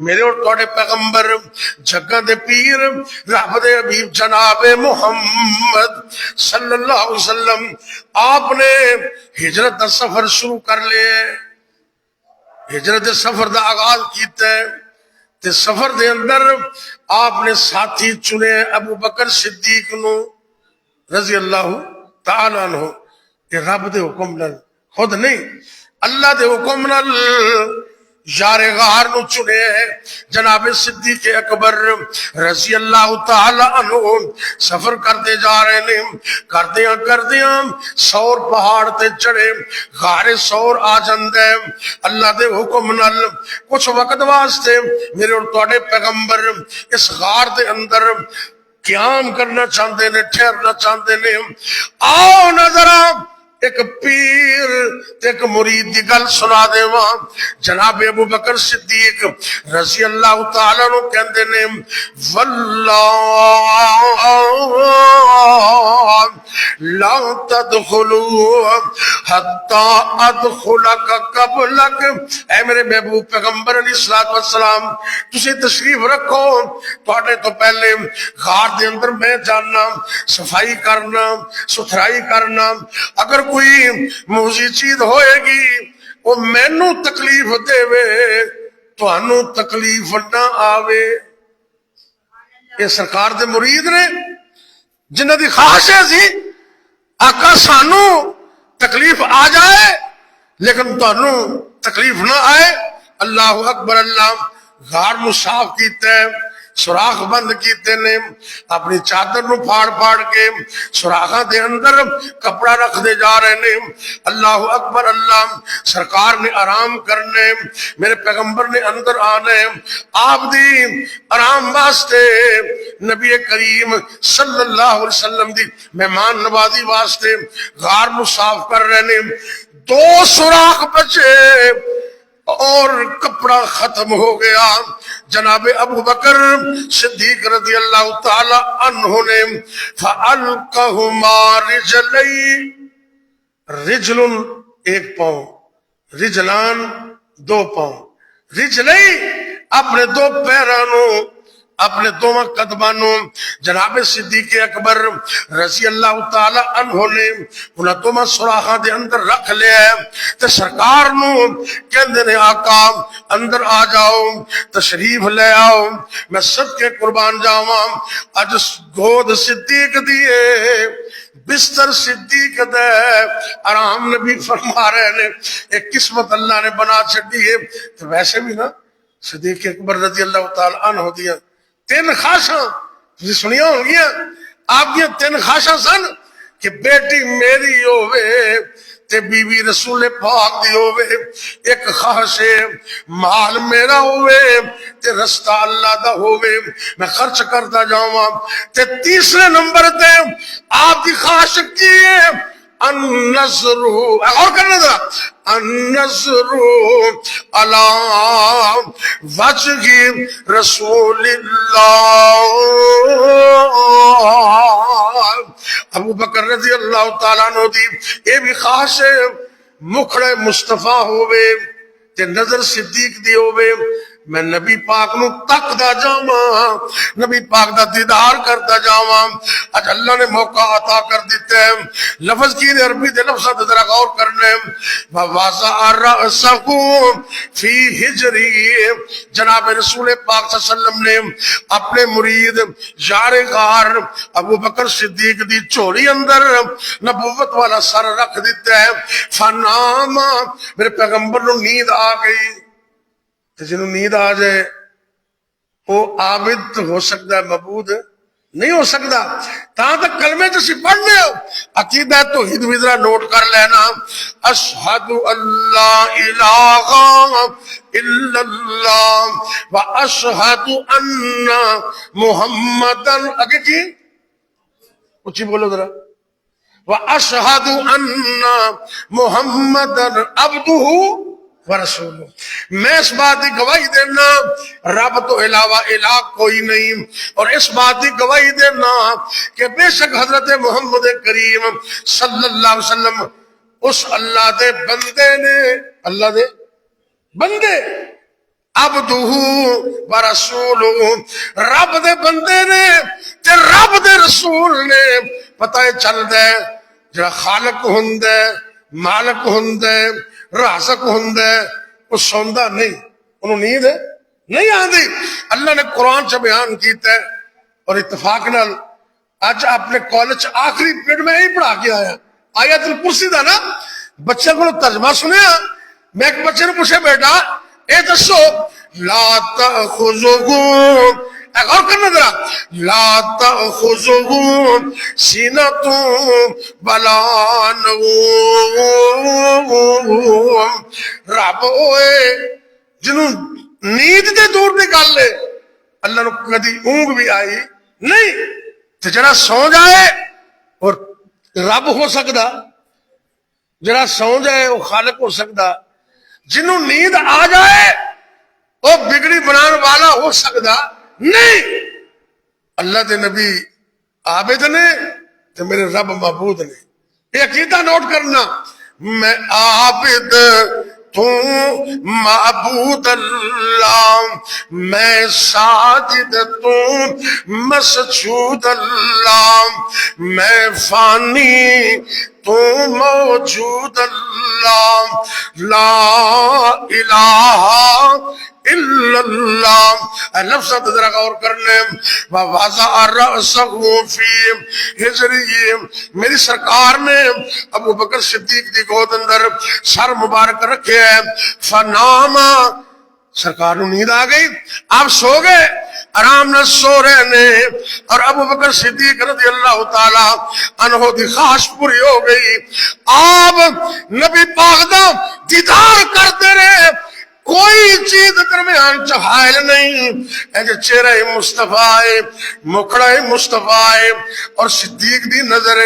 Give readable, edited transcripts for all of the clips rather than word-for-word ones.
میرے اور توڑے پیغمبر جگہ دے پیر رب دے حبیب جناب محمد صلی اللہ علیہ وسلم آپ نے ہجرت دا سفر شروع کر لے ہجرت دے سفر دا آغاز کیتا ہے تے سفر دے اندر آپ نے ساتھی چنے ابو بکر صدیق نو رضی اللہ تعالیٰ عنہ کہ رب دے حکم نال خود نہیں اللہ دے حکم نال یار غار نو چنے جناب صدیق اکبر رضی اللہ تعالی عنہ سفر کرتے جا رہے ہیں کردیاں سور پہاڑ تے چڑھے غار سور آ جاندے اللہ دے حکم نال کچھ وقت واسطے میرے اور تواڈے پیغمبر اس غار دے اندر قیام کرنا چاہتے نے ٹھہرنا چاہتے نے آؤ نظر ایک پیر ایک مرید دی گل سنا دے وہاں جناب ابو بکر صدیق رضی اللہ تعالیٰ نو کہندے نے واللہ لا تدخلوا حتی ادخلک قبلک اے میرے محبوب پیغمبر علیہ السلام تسی تشریف رکھو تواڈے تو پہلے غار دے اندر میں جاننا صفائی کرنا ستھرائی کرنا اگر کوئی موزی چیز ہوئے گی وہ مینو تکلیف دے وے تو انو تکلیف نہ آوے یہ سرکار دے مرید نے جنہ دی خواہش ہے سی آقا سانو تکلیف آ جائے لیکن تو انو تکلیف نہ آئے اللہ اکبر اللہ غار نو صاف کیتا ہے سوراخ بند کیتے نے اپنی چادر نو پھاڑ کے سوراخاں دے اندر کپڑا رکھ دے جا رہے نے اللہ اکبر اللہ سرکار نے آرام کرنے میرے پیغمبر نے اندر آنے آپ دی آرام واسطے نبی کریم صلی اللہ علیہ وسلم دی مہمان نوازی واسطے غار نو صاف کر رہے نے دو سوراخ بچے اور کپڑا ختم ہو گیا جناب ابو بکر صدیق رضی اللہ تعالی عنہ نے فَأَلْقَهُمَا رِجْلَيْ رجل ایک پاؤں رجلان دو پاؤں رجلئی اپنے دو پیرانوں اپنے دو قدمانوں جناب صدیق اکبر رضی اللہ تعالی عنہ نے انہاں دو سوراخاں دے اندر رکھ لیا ہے تے سرکار نو کہندے نے آقا اندر آ جاؤ تشریف لے آؤ میں صدقے قربان جاواں اج گود صدیق دیے بستر صدیق دے آرام نبی فرما رہے نے ایک قسمت اللہ نے بنا چھڈی ہے تو ویسے بھی نا صدیق اکبر رضی اللہ تعالی عنہ دیا تین خواہشاں تسی سنیا ہوں گیا آپ کی تین خواہشاں سن کہ بیٹی میری ہوئے تے بی بی رسول پاک دی ہوئے ایک خواہش مال میرا ہوئے تے رستہ اللہ دا ہوئے میں خرچ کرتا جاؤں تے تیسرے نمبر تے آپ کی خواہش کی ہے النظر اور کرنا تھا النظر علی وجہ رسول اللہ ابو بکر رضی اللہ تعالیٰ عنہ دی اے بھی خواہش مکھڑے مصطفیٰ ہوئے تے نظر صدیق دی ہوئے میں نبی پاک نو تکدا جاواں نبی پاک دا دیدار کرتا جاواں اج اللہ نے موقع عطا کر دیتا ہے لفظ کی عربی دے لفظ تے ذرا غور کرنے وَوَضَعَ رَأْسَهُ فِي حِجْرِهِ جناب رسول پاک صلی اللہ علیہ وسلم نے اپنے مرید یار غار ابو بکر صدیق دی چوری اندر نبوت والا سر رکھ دیتا ہے فنام میرے پیغمبر نو نیند آ گئی جنہوں نیند آ جائے وہ عابد ہو سکتا ہے معبود نہیں ہو سکتا تاں تک کلمے جسی پڑھنے ہو عقیدہ توحید بھی ذرا نوٹ کر لینا اشہد اللہ الہ الا اللہ و اشہد ان محمدن اگے کی اچھی بولو ذرا و اشہد ان محمدن عبدہ ورسولو میں اس بات کی گواہی دینا رب تو علاوہ الہ کوئی نہیں اور اس بات کی گواہی دینا کہ بے شک حضرت محمد کریم صلی اللہ علیہ وسلم اس اللہ دے بندے نے اللہ دے بندے عبدہ ورسولہ، رب دے بندے نے تے رب دے رسول نے پتہ چلدا ہے جڑا خالق ہوندا ہے، مالک ہوندا ہے، رازق ہوندا ہے، وہ سوندا نہیں، انہوں نیند نہیں آندی۔ اللہ نے قرآن چ بیان کیتا ہے، اور اتفاق نال اج اپنے کالج آخری پیریڈ میں یہی پڑھا کے آیا آیت الکرسی دا نا، بچے کو ترجمہ سنیا، میں ایک بچے نے پوچھا بیٹا اے دسو لا تأخذہ، غور کرنا ذرا، لا تأخذہ سینۃ ولا نوم، رب ہوئے جنہوں نیند دے دور نکال لے، اللہ نے کدی اونگ بھی آئی نہیں، تو جڑا سو جائے اور رب ہو سکتا، جڑا سو جائے وہ خالق ہو سکتا، جنہوں نیند آ جائے وہ بگڑی بنان والا ہو سکتا نہیں۔ اللہ دے نبی عابد نے تو میرے رب معبود نے، یہ عقیدہ نوٹ کرنا، میں عابد تو معبود اللہ، میں ساجد تو مسجود اللہ، میں فانی تو موجود اللہ، لا الہ الا اللہ۔ لفظات ذرا غور کرنے، وَوَضَعَ رَأْسَهُ فِي حِجْرِهِ، میری سرکار نے ابو بکر صدیق دی گود اندر سر مبارک رکھے ہے، فنام، سرکار نو نیند آ گئی، آپ سو گئے، آرام نہ سو رہے نے، اور ابو بکر صدیق رضی اللہ تعالی عنہ دی خواہش پوری ہو گئی، آپ نبی پاک دا دیدار کرتے رہے، کوئی چیز درمیان چہائل نہیں، ایجے چہرہ مصطفیٰ مکڑا مصطفیٰ اور صدیق دی نظر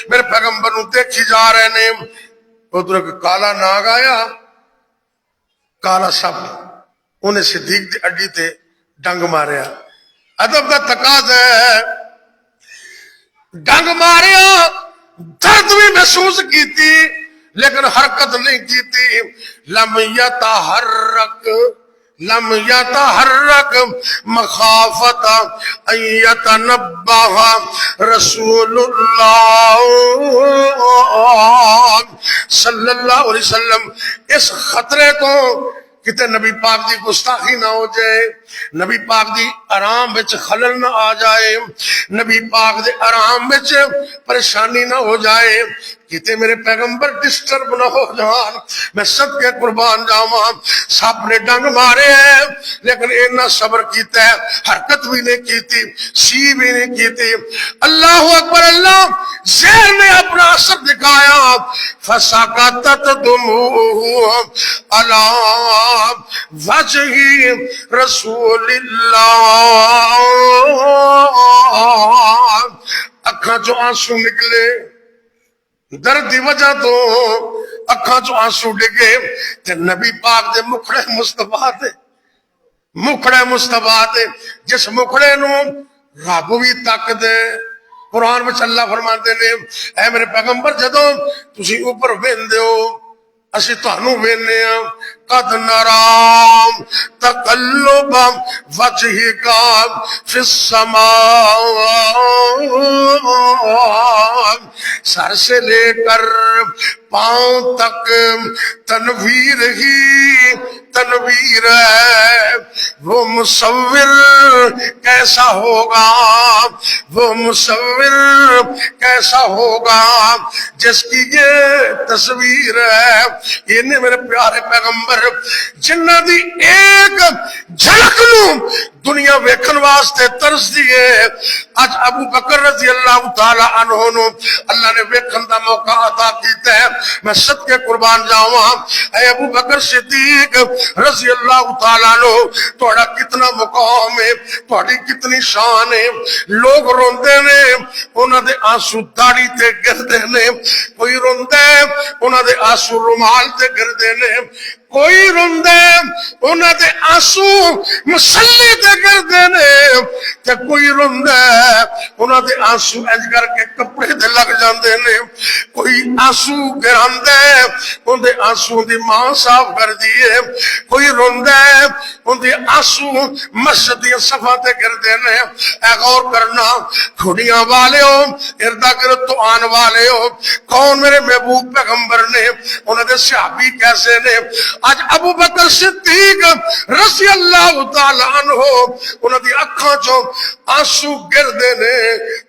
میرے پیغمبر نو دیکھی جا رہے نے۔ ادھر کالا ناگ آیا، کالا سب انہیں صدیق دی اڈی تے ڈنگ ماریا، ادب دا تقاضا ہے، ڈنگ ماریا، درد بھی محسوس کیتی لیکن حرکت نہیں کیتی، لم یتحرک مخافت ان یتنبہ رسول اللہ صلی اللہ علیہ وسلم، اس خطرے کو کتے نبی پاک دی گستاخی نہ ہو جائے، نبی پاک دی آرام وچ خلل نہ آ جائے، نبی پاک دے آرام وچ پریشانی نہ ہو جائے، کتے میرے پیغمبر ڈسٹرب نہ ہو جان، میں صدقے قربان جاواں۔ سب نے ڈنگ مارے ہیں لیکن اینا صبر کیتا ہے، حرکت بھی نہیں کیتی، سی بھی نہیں کیتی۔ اللہ اکبر، اللہ زہر نے اپنا اثر دکھایا، فسقطت دموعہ علی وجہ رسول اللہ، اکھاں جو آنسو نکلے، درد دی وجہ تو اکھاں چو آنسو ڈگے، تے نبی پاک دے مکھڑے مصطفیٰ تے جس مکھڑے نو رب بھی تک دے۔ قرآن میں اللہ فرماتے نے، اے میرے پیغمبر جدوں تسی اوپر ویندے ہو اسی تانوں وینے ہاں، قد نرام تقلب وجہک فی السماء، سر سے لے کر پاؤں تک تنویر ہی تنویر ہے، وہ مصور کیسا ہوگا، وہ مصور کیسا ہوگا جس کی یہ تصویر ہے۔ یہ نے میرے پیارے پیغمبر جنہ دی ایک جھلک نو دنیا ویکھن واسطے ترس دیئے، آج ابو بکر رضی اللہ تعالی عنہ نو اللہ نے ویکھن دا موقع عطا کیتا ہے۔ میں صدقے قربان جاواں، اے ابو بکر صدیق رضی اللہ تعالی عنہ، تہاڈا کتنا مقام ہے، تہاڈی کتنی شان ہے۔ لوگ روندے نے، انہاں دے آنسو داڑھی تے گردے نے، کوئی روندے انہاں دے آنسو رومال تے گردے نے، کوئی روندے انہاں دے آنسو مسلے تے گردے نے، تے تے کوئی روندا ہے انہاں دے آنسو انج کر کے کپڑے تے لگ جاندے نے، کوئی آنسو گراندا ہے اون دے آنسو دی ماں صاف کر دیے، کوئی روندا ہے اون دے آنسو مسجد دی صفاں تے گردے نے۔ اے غور کرنا کھڑیاں والیو، اردا گرد تو آن والیو، کون میرے محبوب پیغمبر نے، انہاں دے صحابی کیسے نے؟ آج ابو بکر صدیق رضی اللہ تعالی عنہ انہاں دی اکھاں چوں آنسو گردے نے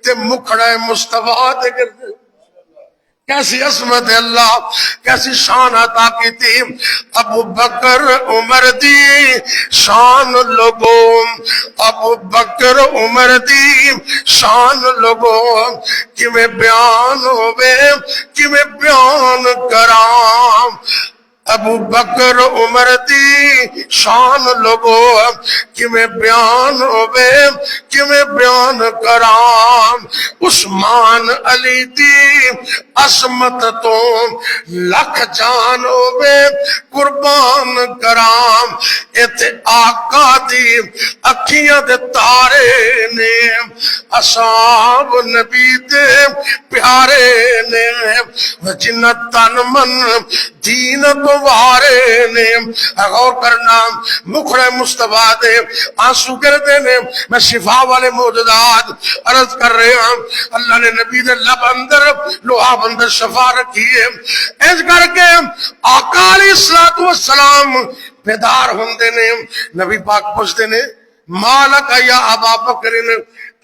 تے مکھڑا مصطفیٰ تے گردے۔ کیسی عظمت ہے اللہ، کیسی شان عطا کی تھی۔ ابو بکر عمر دی شان لوگوں، ابو بکر عمر دی شان لوگوں، کہ میں بیان ہوئے کہ میں بیان کرام۔ ابو بکر عمر دی شان لوگو کہ میں بیان ہوئے کہ میں بیان کرام۔ عثمان علی دی عظمت تو لکھ جان ہوئے قربان کرام۔ ایتھے آقا دی اکھیاں دے تارے نے، اصحاب نبی دے پیارے نے، جنہ تن من دین تو وارے نے۔ غور کرنا مکھڑے مصطفیٰ دے آنسو گردے نے۔ میں شفا والے موجودات عرض کر رہے ہیں، اللہ نے نبی دے لب اندر لعاب اندر شفا رکھی ہے۔ اس کر کے آقا علیہ السلام بیدار ہوندے نے، نبی پاک پوچھتے نے مالک یا ابا بکر،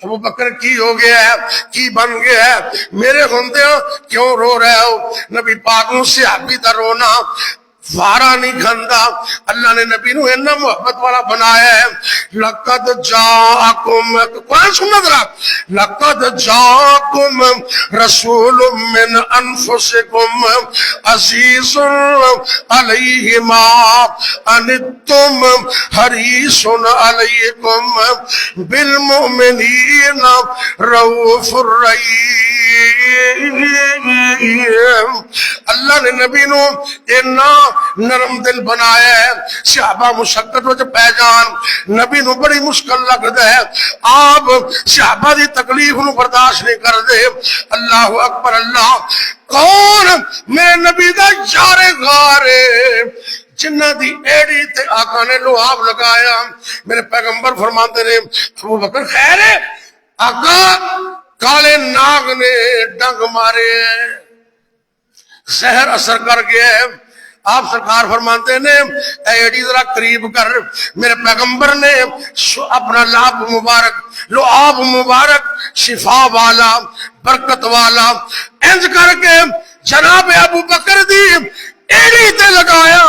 ابو بکر کی ہو گیا ہے، کی بن گیا ہے، میرے ہوندے کیوں رو رہے ہو؟ نبی پاک نو صحابی دا رونا وارا نہیں کھندا، اللہ نے نبی نو اتنا محبت والا بنایا ہے۔ لقد جاءکم، قرآن سننا ذرا، لقد جاءکم رسول من انفسکم عزیز علیہ ما عنتم حریص علیکم بالمؤمنین رؤوف الرحیم۔ اللہ نے نبی نو اتنا نرم دل بنایا ہے، صحابہ مشقت وچ پہ جان، نبی نو بڑی مشکل لگدا ہے، آپ صحابہ دی تکلیف نو برداشت نہیں کردے۔ اللہ اکبر، اللہ کون میرے نبی دا یار غار ہے جنہ دی ایڑی تے آقا نے لعاب لگایا۔ میرے پیغمبر فرماتے نے ابو بکر خیر ہے، آقا کالے ناگ نے ڈنگ مارے، زہر اثر کر گیا ہے۔ آپ سرکار فرماتے نے اے ایڈی ذرا قریب کر۔ میرے پیغمبر نے اپنا لعاب مبارک شفا والا برکت والا انج کر کے جناب ابو بکر دی ایڑی تے لگایا۔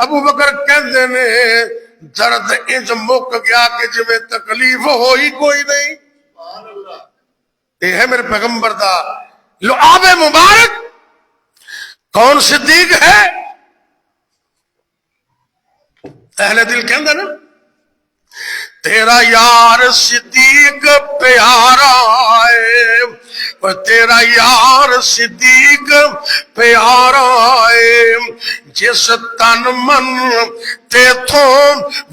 ابو بکر کہندے نے درد انج مک گیا کہ جویں تکلیف ہوئی کوئی نہیں۔ یہ ہے میرے پیغمبر دا لعاب مبارک۔ کون صدیق ہے؟ اہل دل کہندے نا تیرا یار صدیق پیارا ہے، اور تیرا یار صدیق پیارا ہے، جس تن من تے تھوں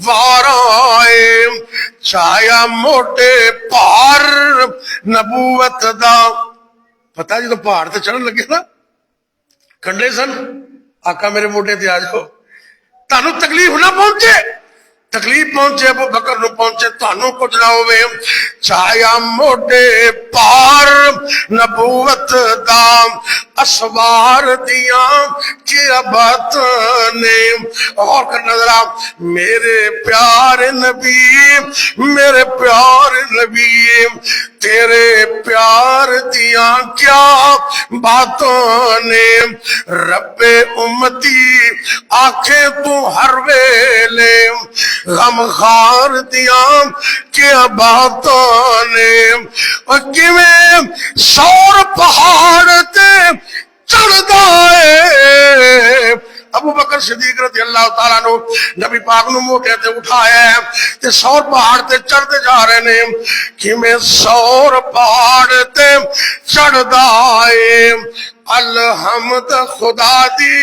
وارا ہے، چایا موٹے پار نبوت دا۔ پتہ جی تو پہاڑ تے چڑھن لگے نا، کنڈے سن، آقا میرے موٹے تے آ جاؤ، تانوں تکلیف نہ پہنچے، تکلیف پہنچے ابو بکر نو پہنچے، تانوں کچھ نہ ہوئے۔ چایا موٹے پار نبوت دا، اسوار دیاں کیا بات نے۔ اور کرنا ذرا میرے پیارے نبی، میرے پیارے نبی، تیرے پیار دیاں کیا باتوں نے۔ رب امتی آنکھیں تو ہر ویلے، غم خار دیاں کیا باتوں نے۔ اور کیویں سور پہاڑ تے چڑھدا ہے۔ ابو بکر صدیق رضی اللہ تعالیٰ عنہ نبی پاک نو موٹے تے اٹھایا ہے تے سور پہاڑ تے چڑھتے جا رہے نے، کہ میں سور پہاڑ تے چڑھدا ہے۔ الحمد خدا دی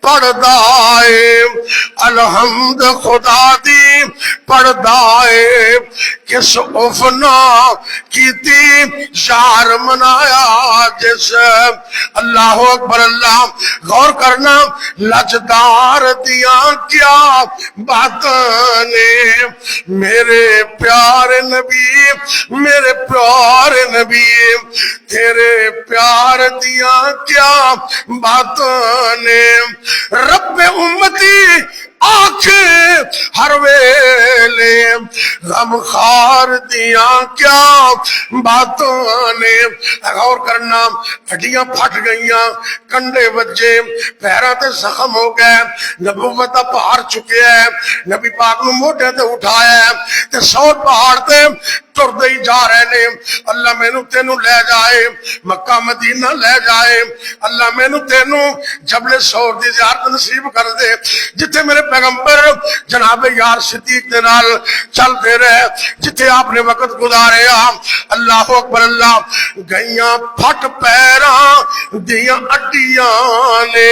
پڑھدا ہے الحمد خدا دی پڑھدا ہے کس افنا کیتی یار منایا جس اللہ اکبر اللہ غور کرنا لجدار دیاں کیا باتاں نے میرے پیارے نبی میرے پیارے نبی تیرے پیار دیاں کیا باتاں نے رب امتی آنکھیں ہر ویلے غم خار دیاں کیا باتوں نے غور کرنا ہڈیاں پھٹ گئیاں کنڈے بجے پیراں تے زخم ہو گئے نبوت دا پہاڑ چکے ہے نبی پاک نو موٹے تے اٹھایا ہے تے سوت پہاڑ تے ٹردے ہی جا رہے نے اللہ مینوں تینوں لے جائے مکہ مدینہ لے جائے اللہ مینوں تینوں جبل سور دی زیارت نصیب کر دے جتھے میرے پیغمبر جناب یار صدیق دے نال چلتے رہے جتھے آپ نے وقت گزارے اللہ اکبر اللہ گئیاں پھٹ پیراں دیاں اڈیاں نے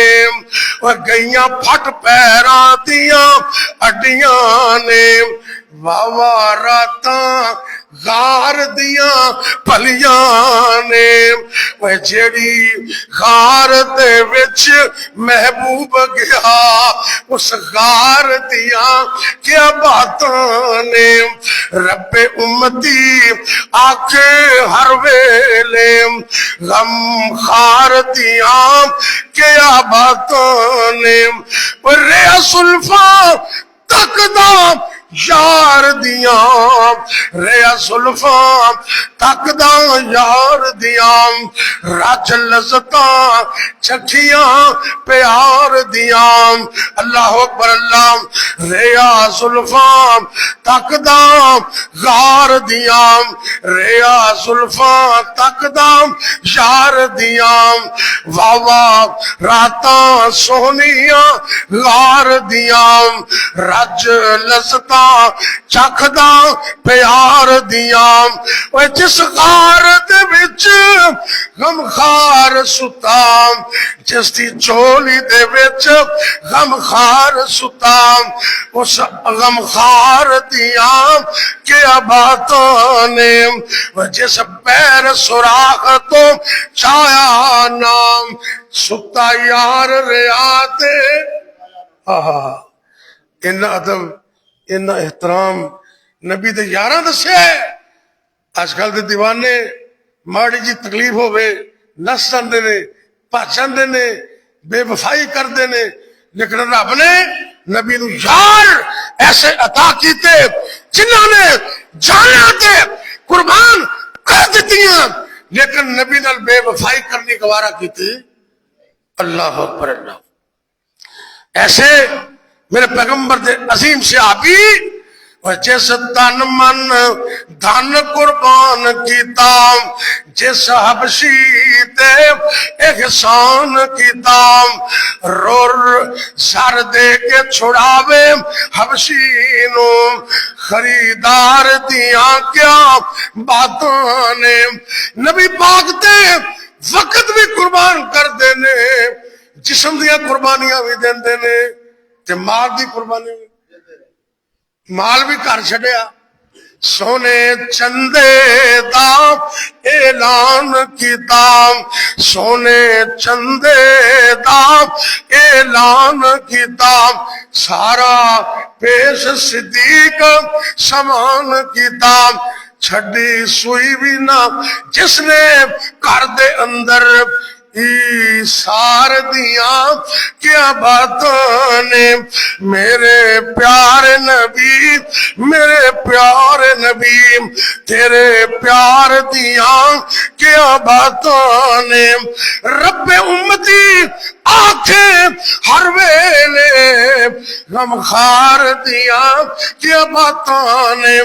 گئیاں پھٹ پیراں دیاں اڈیاں نے واہ راتاں غار دیاں پھلیاں نے وہ جیڑی غار دے وچ محبوب گیا اس غار دیاں کیا باتاں نے رب امتی آنکھیں ہر ویلے غم خار دیاں کیا باتاں نے ریا سلفا تکدا یار دیاں ریا سلفاں تکدا یار دیاں رج لذتاں چکھیاں پیار دیاں اللہ اکبر اللہ ریا سلفاں تکدا یار دیاں ریا سلفاں تکدا یار دیاں واہ راتاں سونیاں یار دیاں رج لذتاں چکھدا پیار دیاں وہ جس غار دے وچ غم خار ستا جس دی چولی دے وچ غم خار ستا اس غم خار دیاں کیا باتاں نے وہ جس پیر سوراخ تو چھایا نام ستا یار ریاتے ان ادب ان احترام نبی دے یاراں دسے اج کل دے دیوانے ماڑی جی تکلیف ہوئے نس جاندے نے بھج جاندے نے بے وفائی کردے نے لیکن رب نے نبی نو یار ایسے عطا کیتے جنہاں نے جاناں تے قربان کر دتیاں لیکن نبی نال بے وفائی کرنی گوارا کیتی اللہ اکبر اللہ ایسے میرے پیغمبر دے عظیم صحابی جس تن من دھن قربان کیتا جس حبشی تے احسان کیتا رور سر دے کے چھڑاوے حبشی نو خریدار دیاں کیا باتاں نے نبی پاک تے وقت بھی قربان کر دینے جسم دیاں قربانیاں بھی دین دینے تے مال دی قربانی مال بھی کر چھڑیا سونے چندے دا اعلان کیتا سونے چندے دا اعلان کیتا سارا پیش صدیق سامان کیتا چھڑی سوئی بھی نہ جس نے گھر دے اندر سار دیاں کیا باتاں نے میرے پیارے نبی میرے پیارے نبی تیرے پیار دیاں کیا باتاں نے رب امتی آنکھیں ہر ویلے غم خار دیاں کیا باتاں نے